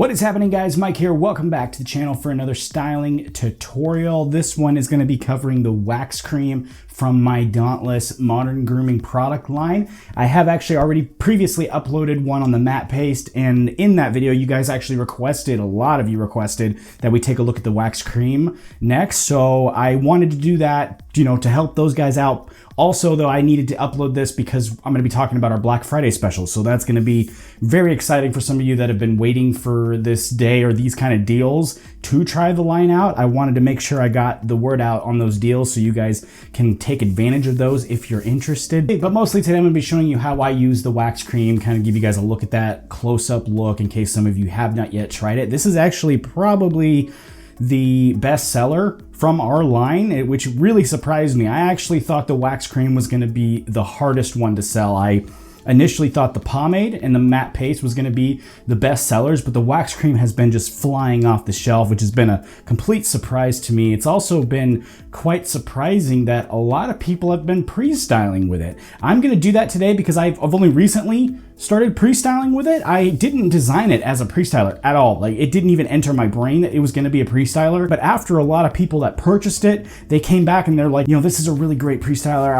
What is happening, guys? Mike here. Welcome back to the channel for another styling tutorial. This one is going to be covering the wax cream from my Dauntless modern grooming product line. I have actually already previously uploaded one on the matte paste, and in that video you guys actually requested, a lot of you requested, that we take a look at the wax cream next. So I wanted to do that, you know, to help those guys out. Also, though, I needed to upload this because I'm going to be talking about our Black Friday special. So that's going to be very exciting for some of you that have been waiting for this day or these kind of deals to try the line out. I wanted to make sure I got the word out on those deals so you guys can take advantage of those if you're interested. But mostly today I'm going to be showing you how I use the wax cream, kind of give you guys a look at that close-up look in case some of you have not yet tried it. This is actually probably the best seller from our line, which really surprised me. I actually thought the wax cream was going to be the hardest one to sell. I initially thought the pomade and the matte paste was going to be the best sellers, but the wax cream has been just flying off the shelf, which has been a complete surprise to me. It's also been quite surprising that a lot of people have been pre-styling with it. I'm going to do that today because I've only recently started pre-styling with it. I didn't design it as a pre-styler at all. Like, it didn't even enter my brain that it was going to be a pre-styler. But after a lot of people that purchased it, they came back and they're like, you know, this is a really great pre-styler.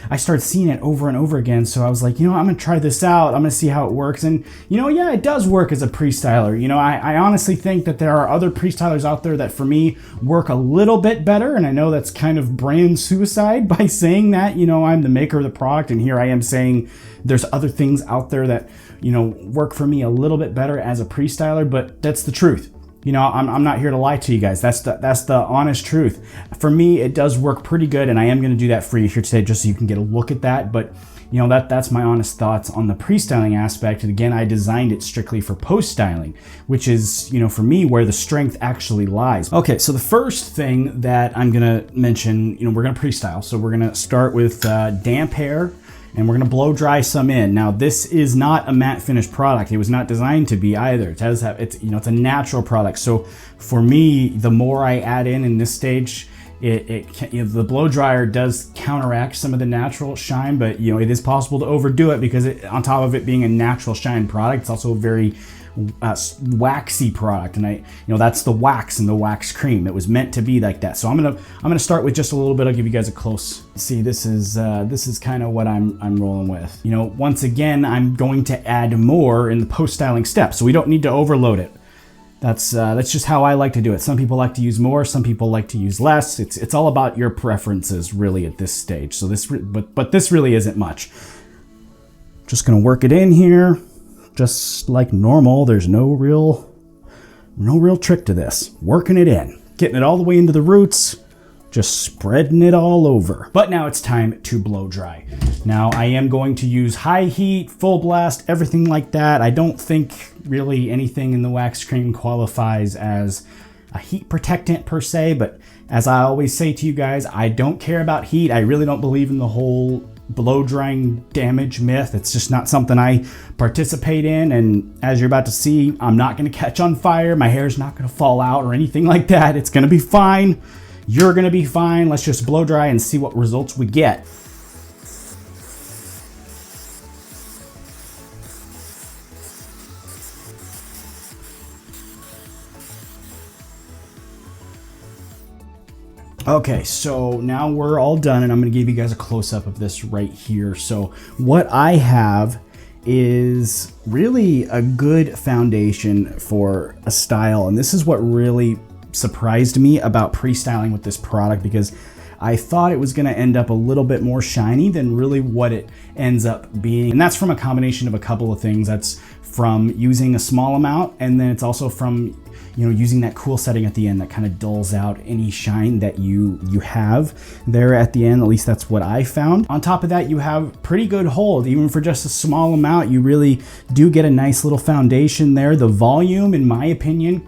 I started seeing it over and over again. So I was like, you know, I'm going to try this out. I'm going to see how it works. And, you know, yeah, it does work as a pre-styler. You know, I honestly think that there are other pre-stylers out there that for me work a little bit better. And I know that's kind of brand suicide by saying that, you know, I'm the maker of the product. And here I am saying there's other things out there that, you know, work for me a little bit better as a pre-styler, but that's the truth. You know, I'm not here to lie to you guys. That's the honest truth. For me, it does work pretty good, and I am going to do that for you here today just so you can get a look at that. But, you know, that's my honest thoughts on the pre-styling aspect. And again, I designed it strictly for post-styling, which is, you know, for me, where the strength actually lies. Okay, so the first thing that I'm going to mention, you know, we're going to pre-style. So we're going to start with damp hair, and we're gonna blow dry some in. Now, this is not a matte finish product. It was not designed to be either. It does have, it's, you know, it's a natural product. So for me, the more I add in this stage, you know, the blow dryer does counteract some of the natural shine, but you know, it is possible to overdo it because on top of it being a natural shine product, it's also a very waxy product, and you know, that's the wax and the wax cream. It was meant to be like that. So I'm gonna start with just a little bit. I'll give you guys a close see. This is kind of what I'm rolling with. You know, once again, I'm going to add more in the post styling step, so we don't need to overload it. That's just how I like to do it. Some people like to use more, some people like to use less. It's all about your preferences really at this stage. So but this really isn't much. Just gonna work it in here. Just like normal, there's no real trick to this. Working it in, getting it all the way into the roots, just spreading it all over. But now it's time to blow dry. Now I am going to use high heat, full blast, everything like that. I don't think really anything in the wax cream qualifies as a heat protectant per se, but as I always say to you guys, I don't care about heat. I really don't believe in the whole blow drying damage myth. It's just not something I participate in, and as you're about to see, I'm not going to catch on fire. My hair's not going to fall out or anything like that. It's going to be fine. You're going to be fine. Let's just blow dry and see what results we get. Okay, so now we're all done, and I'm going to give you guys a close-up of this right here. So what I have is really a good foundation for a style, and this is what really surprised me about pre-styling with this product, because I thought it was going to end up a little bit more shiny than really what it ends up being. And that's from a combination of a couple of things. That's from using a small amount, and then it's also from, you know, using that cool setting at the end that kind of dulls out any shine that you have there at the end. At least that's what I found. On top of that, you have pretty good hold. Even for just a small amount, you really do get a nice little foundation there. The volume, in my opinion,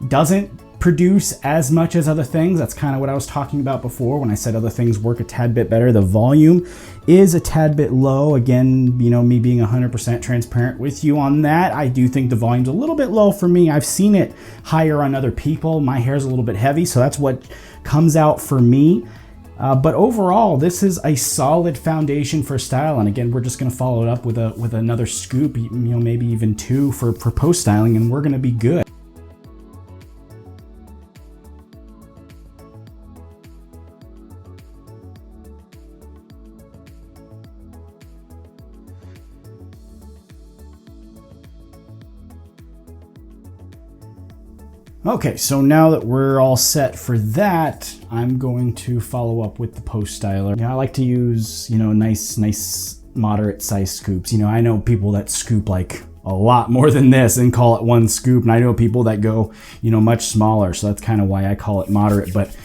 doesn't produce as much as other things. That's kind of what I was talking about before when I said other things work a tad bit better. The volume is a tad bit low. Again, you know, me being 100% transparent with you on that, I do think the volume's a little bit low for me. I've seen it higher on other people. My hair's a little bit heavy, so that's what comes out for me. But overall, this is a solid foundation for style. And again, we're just going to follow it up with another scoop, you know, maybe even two for post styling, and we're going to be good. Okay, so now that we're all set for that, I'm going to follow up with the post styler. I like to use, nice moderate size scoops. I know people that scoop like a lot more than this and call it one scoop, and I know people that go, much smaller, so that's kind of why I call it moderate, but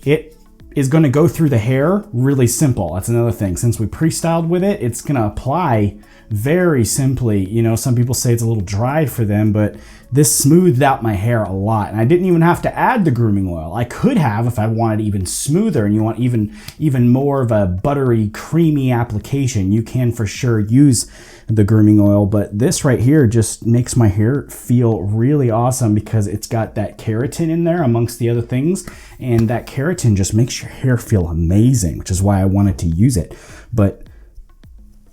it is going to go through the hair really simple. That's another thing. Since we pre-styled with it, it's going to apply very simply. Some people say it's a little dry for them, but this smoothed out my hair a lot, and I didn't even have to add the grooming oil. I could have if I wanted even smoother, and you want even more of a buttery, creamy application. You can for sure use the grooming oil, but this right here just makes my hair feel really awesome because it's got that keratin in there amongst the other things, and that keratin just makes your hair feel amazing, which is why I wanted to use it. But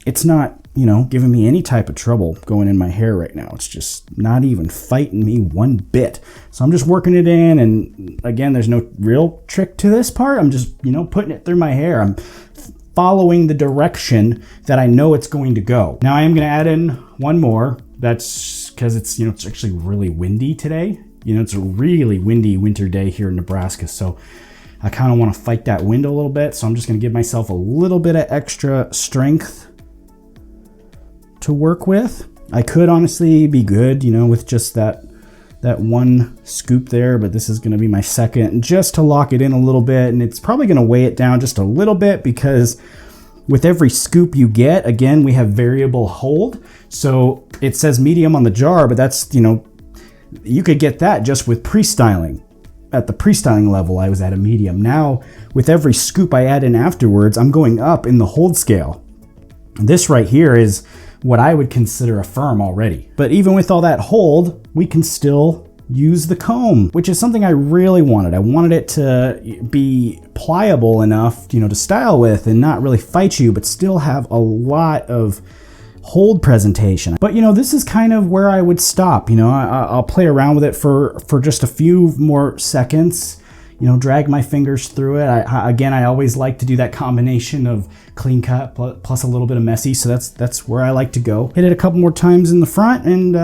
it's not, giving me any type of trouble going in my hair right now. It's just not even fighting me one bit. So I'm just working it in, and again, there's no real trick to this part. I'm just, putting it through my hair. I'm following the direction that I know it's going to go. Now I am going to add in one more. That's because it's, it's actually really windy today. It's a really windy winter day here in Nebraska. So I kind of want to fight that wind a little bit. So I'm just going to give myself a little bit of extra strength to work with. I could honestly be good, with just that one scoop there, but this is going to be my second just to lock it in a little bit, and it's probably going to weigh it down just a little bit because with every scoop you get, again, we have variable hold. So it says medium on the jar, but that's, you could get that just with pre-styling. At the pre-styling level, I was at a medium. Now, with every scoop I add in afterwards, I'm going up in the hold scale. This right here is what I would consider a firm already. But even with all that hold, we can still use the comb, which is something I really wanted. I wanted it to be pliable enough, to style with and not really fight you, but still have a lot of hold presentation. But this is kind of where I would stop. I'll play around with it for just a few more seconds, drag my fingers through it. I always like to do that combination of clean cut plus a little bit of messy. So that's where I like to go. Hit it a couple more times in the front, and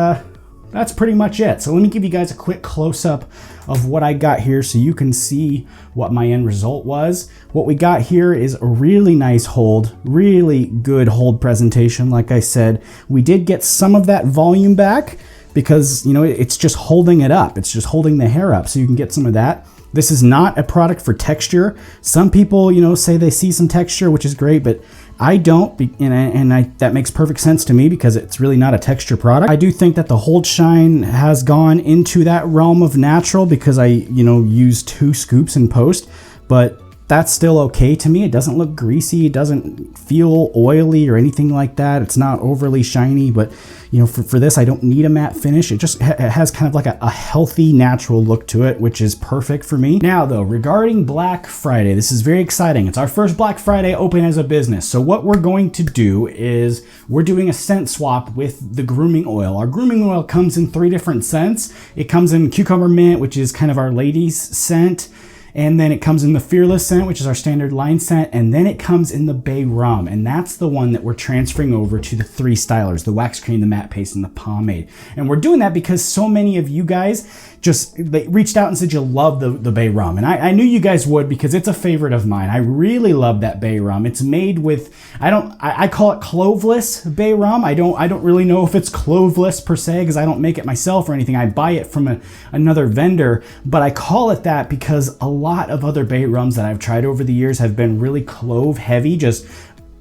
that's pretty much it. So let me give you guys a quick close-up of what I got here so you can see what my end result was. What we got here is a really nice hold, really good hold presentation. Like I said, we did get some of that volume back because, it's just holding it up. It's just holding the hair up, so you can get some of that. This is not a product for texture. Some people, say they see some texture, which is great, but I don't, and that makes perfect sense to me because it's really not a texture product. I do think that the hold shine has gone into that realm of natural because I, used 2 scoops in post, but that's still okay to me. It doesn't look greasy. It doesn't feel oily or anything like that. It's not overly shiny, but for this, I don't need a matte finish. It just has kind of like a healthy, natural look to it, which is perfect for me. Now though, regarding Black Friday, this is very exciting. It's our first Black Friday open as a business. So what we're going to do is we're doing a scent swap with the grooming oil. Our grooming oil comes in 3 different scents. It comes in cucumber mint, which is kind of our ladies scent. And then it comes in the Fearless scent, which is our standard line scent. And then it comes in the Bay Rum. And that's the one that we're transferring over to the 3 stylers, the wax cream, the matte paste, and the pomade. And we're doing that because so many of you guys they reached out and said you love the Bay Rum. And I knew you guys would because it's a favorite of mine. I really love that Bay Rum. It's made with, I call it cloveless Bay Rum. I don't really know if it's cloveless per se because I don't make it myself or anything. I buy it from another vendor, but I call it that because a lot of other Bay Rums that I've tried over the years have been really clove heavy, just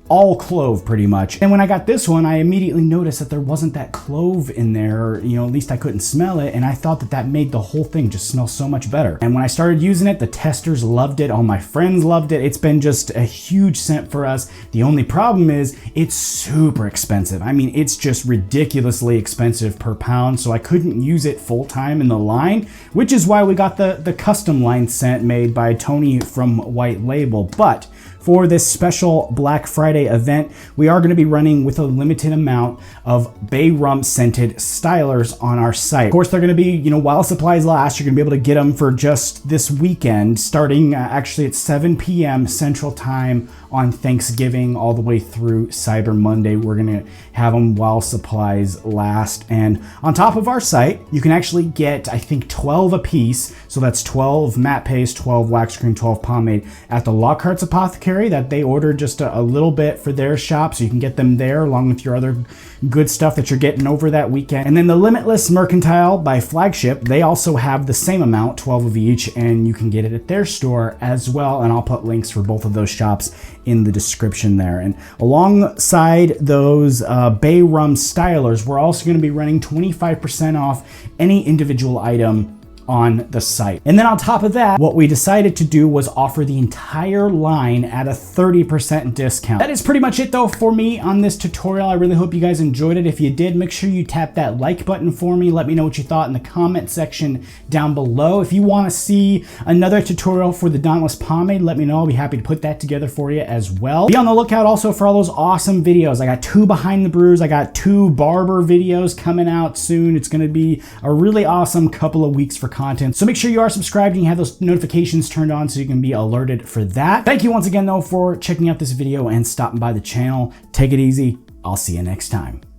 all clove pretty much. And when I got this one, I immediately noticed that there wasn't that clove in there, or, at least I couldn't smell it. And I thought that made the whole thing just smell so much better. And when I started using it, the testers loved it. All my friends loved it. It's been just a huge scent for us. The only problem is it's super expensive. I mean, it's just ridiculously expensive per pound. So I couldn't use it full time in the line, which is why we got the custom line scent made by Tony from White Label. But for this special Black Friday event, we are going to be running with a limited amount of Bay Rum scented stylers on our site. Of course, they're going to be, while supplies last, you're going to be able to get them for just this weekend, starting actually at 7 p.m. Central Time on Thanksgiving all the way through Cyber Monday. We're gonna have them while supplies last. And on top of our site, you can actually get, I think, 12 a piece. So that's 12 matte paste, 12 wax cream, 12 pomade at the Lockhart's Apothecary that they ordered just a little bit for their shop. So you can get them there along with your other good stuff that you're getting over that weekend. And then the Limitless Mercantile by Flagship, they also have the same amount, 12 of each, and you can get it at their store as well. And I'll put links for both of those shops in the description there. And alongside those Bay Rum Stylers, we're also going to be running 25% off any individual item on the site. And then on top of that, what we decided to do was offer the entire line at a 30% discount. That is pretty much it though for me on this tutorial. I really hope you guys enjoyed it. If you did, make sure you tap that like button for me. Let me know what you thought in the comment section down below. If you want to see another tutorial for the Dauntless Pomade, let me know. I'll be happy to put that together for you as well. Be on the lookout also for all those awesome videos. I got 2 behind the brews. I got 2 barber videos coming out soon. It's going to be a really awesome couple of weeks for content. So make sure you are subscribed and you have those notifications turned on so you can be alerted for that. Thank you once again though for checking out this video and stopping by the channel. Take it easy. I'll see you next time.